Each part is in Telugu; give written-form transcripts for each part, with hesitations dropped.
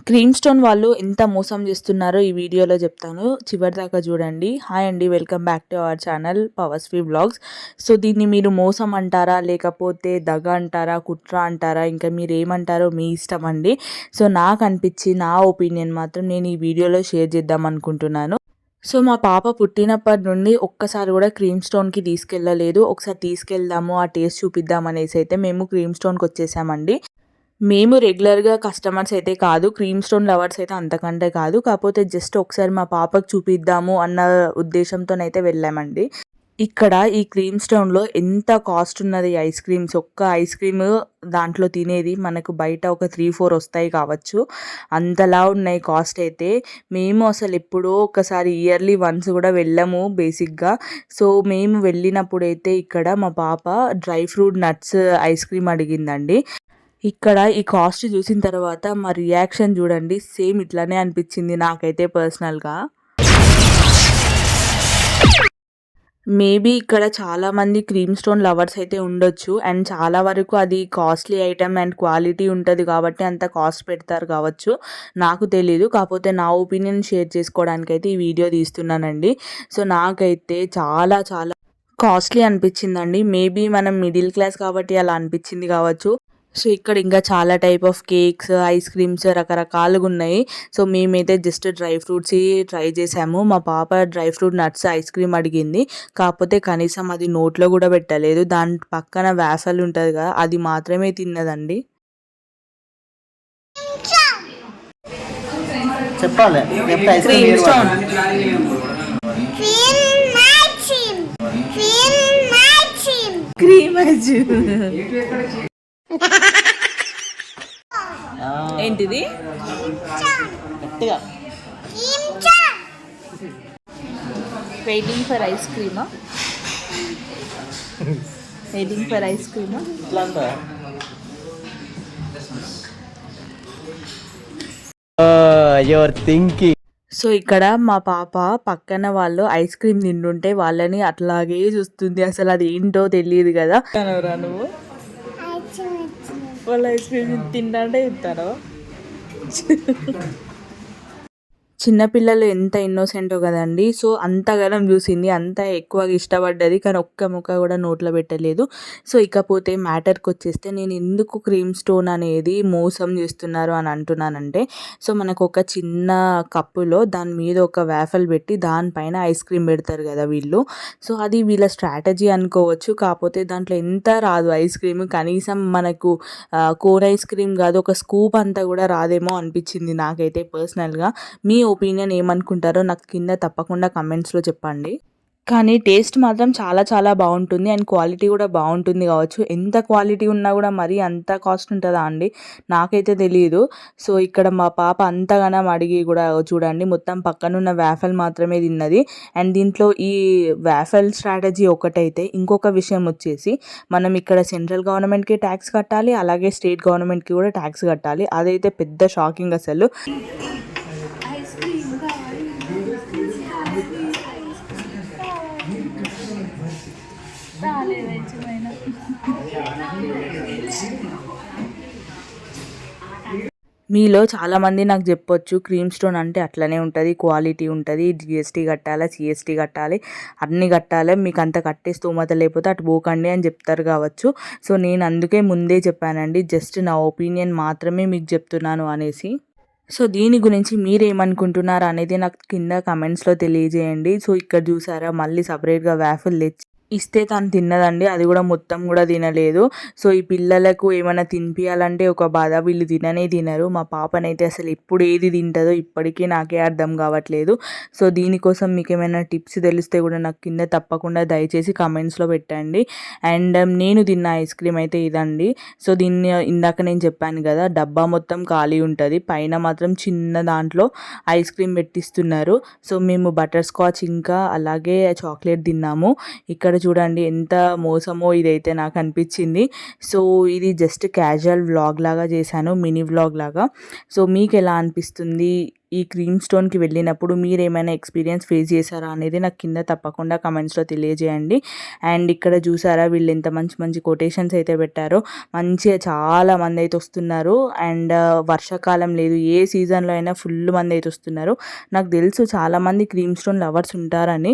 క్రీమ్ స్టోన్ వాళ్ళు ఎంత మోసం చేస్తున్నారో ఈ వీడియోలో చెప్తాను, చివరిదాకా చూడండి. హాయ్ అండి, welcome back to our channel పవర్స్వి వ్లాగ్స్. సో దీన్ని మీరు మోసం అంటారా, లేకపోతే దగ అంటారా, కుట్ర అంటారా, ఇంకా మీరు ఏమంటారో మీ ఇష్టం అండి. సో నాకు అనిపించి నా ఒపీనియన్ మాత్రం నేను ఈ వీడియోలో షేర్ చేద్దాం అనుకుంటున్నాను. సో మా పాప పుట్టినప్పటి నుండి ఒక్కసారి కూడా క్రీమ్ స్టోన్కి తీసుకెళ్ళలేదు. ఒకసారి తీసుకెళ్దాము, ఆ టేస్ట్ చూపిద్దాం అనేసి అయితే మేము క్రీమ్ స్టోన్కి వచ్చేసామండి. మేము రెగ్యులర్‌గా కస్టమర్స్ అయితే కాదు. క్రీమ్ స్టోన్ లవర్స్ అయితే అంతకంటే కాదు. కాకపోతే జస్ట్ ఒకసారి మా పాపకి చూపిద్దాము అన్న ఉద్దేశంతోనైతే వెళ్ళామండి. ఇక్కడ ఈ క్రీమ్ స్టోన్‌లో ఎంత కాస్ట్ ఉన్నది ఐస్ క్రీమ్స్. ఒక్క ఐస్ క్రీమ్ దాంట్లో తినేది మనకు బయట ఒక 3, 4 వస్తాయి కావచ్చు. అంతలా ఉన్నాయి కాస్ట్ అయితే. మేము అసలు ఎప్పుడో ఒకసారి ఇయర్లీ వన్స్ కూడా వెళ్ళము బేసిక్‌గా. సో మేము వెళ్ళినప్పుడైతే ఇక్కడ మా పాప dry fruit nuts ice cream అడిగిందండి. ఇక్కడ ఈ కాస్ట్ చూసిన తర్వాత మా రియాక్షన్ చూడండి, సేమ్ ఇట్లానే అనిపించింది నాకైతే పర్సనల్‌గా. మేబీ ఇక్కడ చాలామంది క్రీమ్ స్టోన్ లవర్స్ అయితే ఉండొచ్చు. అండ్ చాలా వరకు అది కాస్ట్లీ ఐటెమ్ అండ్ క్వాలిటీ ఉంటుంది కాబట్టి అంత కాస్ట్ పెడతారు కావచ్చు. నాకు తెలీదు. కాకపోతే నా ఒపీనియన్ షేర్ చేసుకోవడానికైతే ఈ వీడియో తీస్తున్నానండి. సో నాకైతే చాలా చాలా కాస్ట్లీ అనిపించిందండి. మేబీ మనం మిడిల్ క్లాస్ కాబట్టి అలా అనిపించింది కావచ్చు. సో ఇక్కడ ఇంకా చాలా type of cakes, ice creams రకరకాలుగా ఉన్నాయి. సో మేమైతే జస్ట్ డ్రై ఫ్రూట్స్ ట్రై చేసాము. మా పాప dry fruit nuts ice cream అడిగింది. కాకపోతే కనీసం అది నోట్లో కూడా పెట్టలేదు. దాని పక్కన వేఫల్ ఉంటుంది కదా, అది మాత్రమే తిన్నదండి. చెప్పాలి క్రీమ్ ఐస్ ఏంటిది? గట్టిగా వెయిటింగ్ ఫర్ ఐస్ క్రీమా? వెయిటింగ్ ఫర్ ఐస్ క్రీమా? Your thinking. సో ఇక్కడ మా పాప పక్కన వాళ్ళు ఐస్ క్రీమ్ తింటుంటే వాళ్ళని అట్లాగే చూస్తుంది. అసలు అది ఏంటో తెలియదు కదా. నువ్వు వాళ్ళు ఐస్ క్రీమ్ తింటే ఇస్తారో. చిన్నపిల్లలు ఎంత ఇన్నోసెంటో కదండి. సో అంతగానం చూసింది, అంత ఎక్కువగా ఇష్టపడ్డది, కానీ ఒక్క ముక్క కూడా నోట్లో పెట్టలేదు. సో ఇకపోతే మ్యాటర్కి వచ్చేస్తే నేను ఎందుకు క్రీమ్ స్టోన్ అనేది మోసం చేస్తున్నారు అని అంటున్నానంటే, సో మనకు ఒక చిన్న కప్పులో దాని మీద ఒక వేఫల్ పెట్టి దానిపైన ఐస్ క్రీమ్ పెడతారు కదా వీళ్ళు. సో అది వీళ్ళ స్ట్రాటజీ అనుకోవచ్చు. కాకపోతే దాంట్లో ఎంత రాదు ఐస్ క్రీమ్, కనీసం మనకు కోన్ ఐస్ క్రీమ్ కాదు, ఒక స్కూప్ అంతా కూడా రాదేమో అనిపించింది నాకైతే పర్సనల్గా. మీ ఒపీనియన్ ఏమనుకుంటారో నాకు కింద తప్పకుండా కమెంట్స్లో చెప్పండి. కానీ టేస్ట్ మాత్రం చాలా చాలా బాగుంటుంది అండ్ క్వాలిటీ కూడా బాగుంటుంది కావచ్చు. ఎంత క్వాలిటీ ఉన్నా కూడా మరీ అంత కాస్ట్ ఉంటుందా అండి? నాకైతే తెలియదు. సో ఇక్కడ మా పాప అంతగానం అడిగి కూడా చూడండి మొత్తం పక్కనున్న వేఫల్ మాత్రమే తిన్నది. అండ్ దీంట్లో ఈ వేఫల్ స్ట్రాటజీ ఒకటైతే, ఇంకొక విషయం వచ్చేసి మనం ఇక్కడ సెంట్రల్ గవర్నమెంట్కి ట్యాక్స్ కట్టాలి, అలాగే స్టేట్ గవర్నమెంట్కి కూడా ట్యాక్స్ కట్టాలి. అదైతే పెద్ద షాకింగ్ అసలు. మీలో చాలామంది నాకు చెప్పొచ్చు క్రీమ్ స్టోన్ అంటే అట్లనే ఉంటుంది, క్వాలిటీ ఉంటుంది, జిఎస్టీ కట్టాలి, సిఎస్టీ కట్టాలి, అన్నీ కట్టాలి, మీకు అంత కట్టే స్తోమత లేకపోతే అటు పోకండి అని చెప్తారు కావచ్చు. సో నేను అందుకే ముందే చెప్పానండి, జస్ట్ నా ఒపీనియన్ మాత్రమే మీకు చెప్తున్నాను అనేసి. సో దీని గురించి మీరేమనుకుంటున్నారు అనేది నాకు కింద కమెంట్స్లో తెలియజేయండి. సో ఇక్కడ చూసారా, మళ్ళీ సపరేట్గా వేఫల్ తెచ్చి ఇస్తే తను తిన్నదండి. అది కూడా మొత్తం కూడా తినలేదు. సో ఈ పిల్లలకు ఏమైనా తినిపించాలంటే ఒక బాధ, వీళ్ళు తిననే తినరు. మా పాపనైతే అసలు ఎప్పుడు ఏది తింటుందో ఇప్పటికీ నాకే అర్థం కావట్లేదు. సో దీనికోసం మీకు ఏమైనా టిప్స్ తెలిస్తే కూడా నాకు కింద తప్పకుండా దయచేసి కమెంట్స్లో పెట్టండి. అండ్ నేను తిన్న ఐస్ క్రీమ్ అయితే ఇదండి. సో దీన్ని ఇందాక నేను చెప్పాను కదా, డబ్బా మొత్తం ఖాళీ ఉంటుంది, పైన మాత్రం చిన్న దాంట్లో ఐస్ క్రీమ్ పెట్టిస్తున్నారు. సో మేము బటర్ స్కాచ్ ఇంకా అలాగే చాక్లెట్ తిన్నాము. ఇక్కడ చూడండి ఎంత మోసమో ఇదైతే నాకు అనిపించింది. సో ఇది జస్ట్ క్యాజువల్ వ్లాగ్ లాగా చేశాను, మినీ వ్లాగ్ లాగా. సో మీకు ఎలా అనిపిస్తుంది? ఈ క్రీమ్ స్టోన్కి వెళ్ళినప్పుడు మీరేమైనా ఎక్స్పీరియన్స్ ఫేస్ చేశారా అనేది నాకు కింద తప్పకుండా కమెంట్స్లో తెలియజేయండి. అండ్ ఇక్కడ చూసారా వీళ్ళు ఎంత మంచి మంచి కొటేషన్స్ అయితే పెట్టారో. మంచిగా చాలా మంది అయితే వస్తున్నారు. అండ్ వర్షాకాలం లేదు, ఏ సీజన్లో అయినా ఫుల్ మంది అయితే వస్తున్నారు. నాకు తెలుసు చాలామంది క్రీమ్ స్టోన్ లవర్స్ ఉంటారని,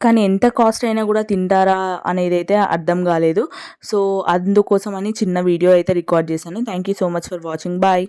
కానీ ఎంత కాస్ట్ అయినా కూడా తింటారా అనేది అయితే అర్థం కాలేదు. సో అందుకోసమని చిన్న వీడియో అయితే రికార్డ్ చేశాను. Thank you so much for watching. Bye.